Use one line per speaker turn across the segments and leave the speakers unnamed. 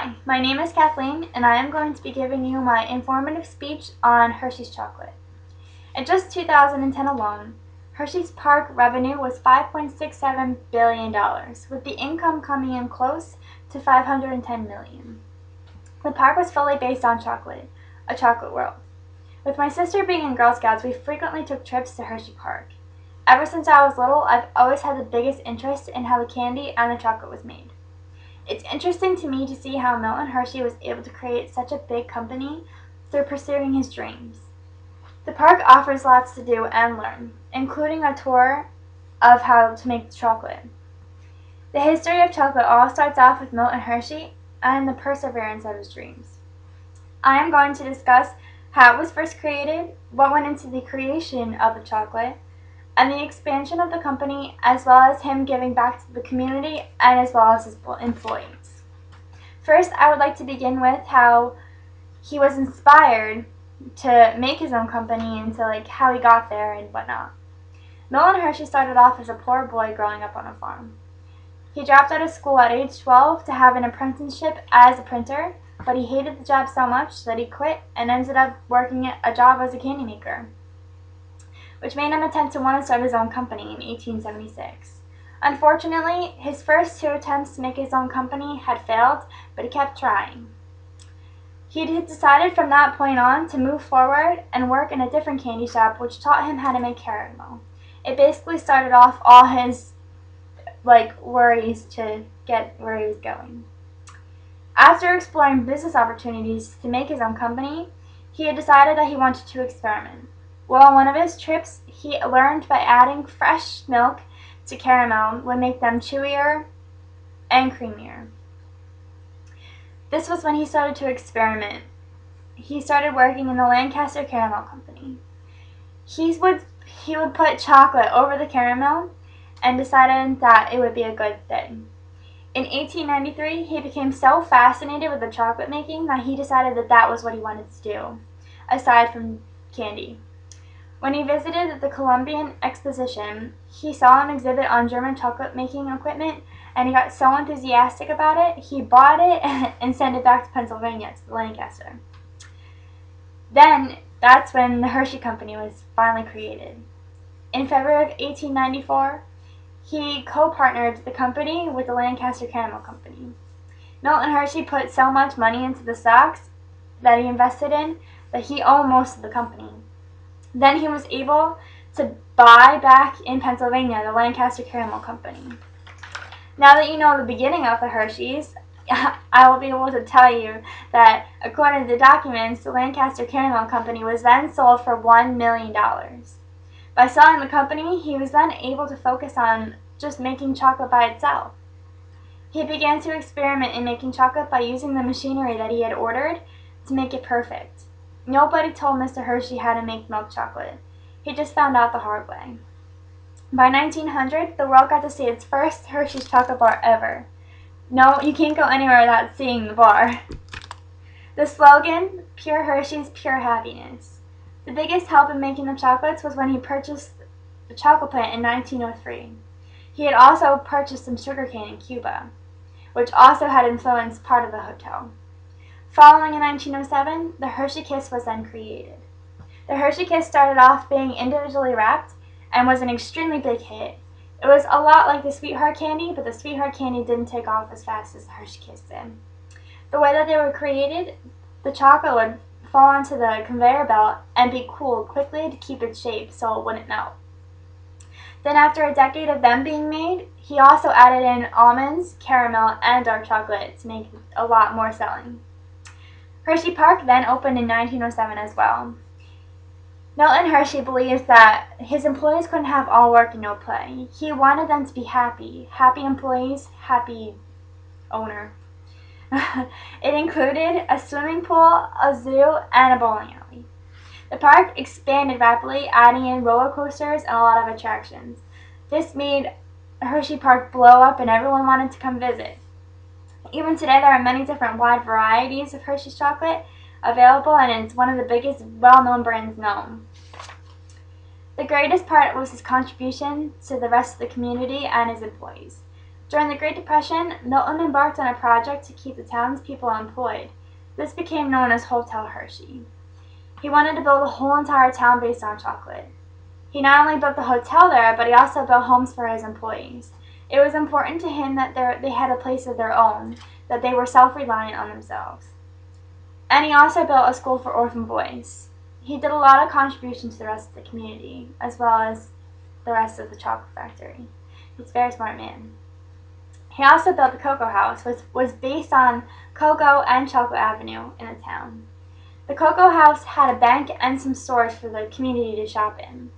Hi, my name is Kathleen, and I am going to be giving you my informative speech on Hershey's chocolate. In just 2010 alone, Hershey's Park revenue was $5.67 billion, with the income coming in close to $510 million. The park was fully based on chocolate, a chocolate world. With my sister being in Girl Scouts, we frequently took trips to Hershey Park. Ever since I was little, I've always had the biggest interest in how the candy and the chocolate was made. It's interesting to me to see how Milton Hershey was able to create such a big company through pursuing his dreams. The park offers lots to do and learn, including a tour of how to make chocolate. The history of chocolate all starts off with Milton Hershey and the perseverance of his dreams. I am going to discuss how it was first created, what went into the creation of the chocolate, and the expansion of the company, as well as him giving back to the community and as well as his employees. First, I would like to begin with how he was inspired to make his own company and to how he got there and whatnot. Milton Hershey started off as a poor boy growing up on a farm. He dropped out of school at age 12 to have an apprenticeship as a printer, but he hated the job so much that he quit and ended up working a job as a candy maker, which made him attempt to want to start his own company in 1876. Unfortunately, his first 2 attempts to make his own company had failed, but he kept trying. He had decided from that point on to move forward and work in a different candy shop, which taught him how to make caramel. It basically started off all his worries to get where he was going. After exploring business opportunities to make his own company, he had decided that he wanted to experiment. Well, on one of his trips, he learned by adding fresh milk to caramel would make them chewier and creamier. This was when he started to experiment. He started working in the Lancaster Caramel Company. He would put chocolate over the caramel and decided that it would be a good thing. In 1893, he became so fascinated with the chocolate making that he decided that that was what he wanted to do, aside from candy. When he visited the Columbian Exposition, he saw an exhibit on German chocolate making equipment, and he got so enthusiastic about it, he bought it and sent it back to Pennsylvania, to Lancaster. Then, that's when the Hershey Company was finally created. In February of 1894, he co-partnered the company with the Lancaster Caramel Company. Milton Hershey put so much money into the stocks that he invested in that he owned most of the company. Then he was able to buy back in Pennsylvania the Lancaster Caramel Company. Now that you know the beginning of the Hershey's, I will be able to tell you that according to the documents, the Lancaster Caramel Company was then sold for $1 million. By selling the company, he was then able to focus on just making chocolate by itself. He began to experiment in making chocolate by using the machinery that he had ordered to make it perfect. Nobody told Mr. Hershey how to make milk chocolate. He just found out the hard way. By 1900, the world got to see its first Hershey's chocolate bar ever. No, you can't go anywhere without seeing the bar. The slogan, Pure Hershey's, Pure Happiness. The biggest help in making the chocolates was when he purchased the chocolate plant in 1903. He had also purchased some sugarcane in Cuba, which also had influenced part of the hotel. Following in 1907, the Hershey Kiss was then created. The Hershey Kiss started off being individually wrapped and was an extremely big hit. It was a lot like the Sweetheart candy, but the Sweetheart candy didn't take off as fast as the Hershey Kiss did. The way that they were created, the chocolate would fall onto the conveyor belt and be cooled quickly to keep its shape so it wouldn't melt. Then after a decade of them being made, he also added in almonds, caramel, and dark chocolate to make a lot more selling. Hershey Park then opened in 1907 as well. Milton Hershey believes that his employees couldn't have all work and no play. He wanted them to be happy. Happy employees, happy owner. It included a swimming pool, a zoo, and a bowling alley. The park expanded rapidly, adding in roller coasters and a lot of attractions. This made Hershey Park blow up and everyone wanted to come visit. Even today, there are many different wide varieties of Hershey's chocolate available, and it's one of the biggest well-known brands known. The greatest part was his contribution to the rest of the community and his employees. During the Great Depression, Milton embarked on a project to keep the townspeople employed. This became known as Hotel Hershey. He wanted to build a whole entire town based on chocolate. He not only built the hotel there, but he also built homes for his employees. It was important to him that they had a place of their own, that they were self-reliant on themselves. And he also built a school for orphan boys. He did a lot of contributions to the rest of the community, as well as the rest of the chocolate factory. He's a very smart man. He also built the Cocoa House, which was based on Cocoa and Chocolate Avenue in the town. The Cocoa House had a bank and some stores for the community to shop in.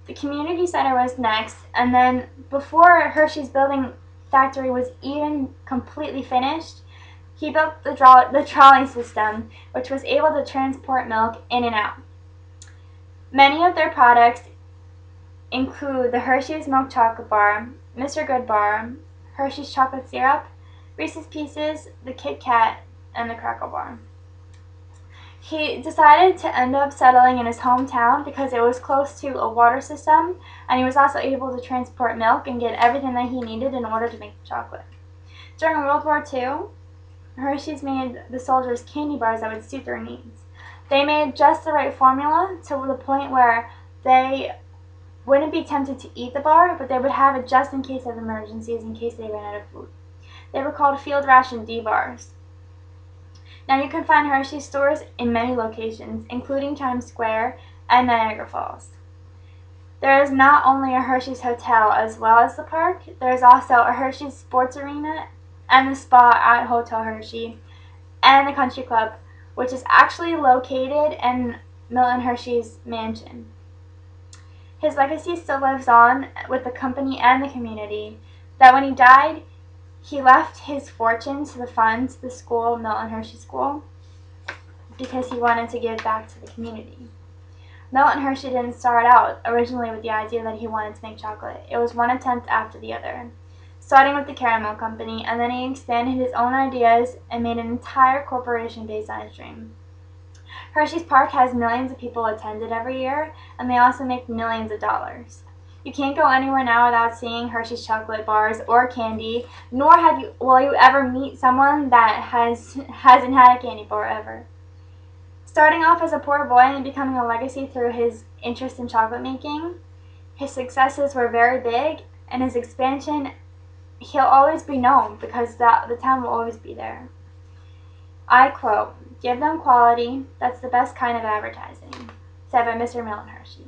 The community center was next, and then before Hershey's building factory was even completely finished, he built the trolley system, which was able to transport milk in and out. Many of their products include the Hershey's Milk Chocolate Bar, Mr. Good Bar, Hershey's Chocolate Syrup, Reese's Pieces, the Kit Kat, and the Crackle Bar. He decided to end up settling in his hometown because it was close to a water system, and he was also able to transport milk and get everything that he needed in order to make the chocolate. During World War II, Hershey's made the soldiers candy bars that would suit their needs. They made just the right formula to the point where they wouldn't be tempted to eat the bar, but they would have it just in case of emergencies, in case they ran out of food. They were called field ration D bars. Now you can find Hershey stores in many locations, including Times Square and Niagara Falls. There is not only a Hershey's Hotel as well as the park, there is also a Hershey's Sports Arena and the spa at Hotel Hershey, and the country club, which is actually located in Milton Hershey's mansion. His legacy still lives on with the company and the community, that when he died, he left his fortune to fund the school, Milton Hershey School, because he wanted to give back to the community. Milton Hershey didn't start out originally with the idea that he wanted to make chocolate. It was one attempt after the other, starting with the caramel company, and then he expanded his own ideas and made an entire corporation based on his dream. Hershey's Park has millions of people attend it every year, and they also make millions of dollars. You can't go anywhere now without seeing Hershey's chocolate bars or candy, nor will you ever meet someone that hasn't had a candy bar ever. Starting off as a poor boy and becoming a legacy through his interest in chocolate making, his successes were very big, and his expansion, he'll always be known because the town will always be there. I quote, "Give them quality, that's the best kind of advertising," said by Mr. Milton Hershey.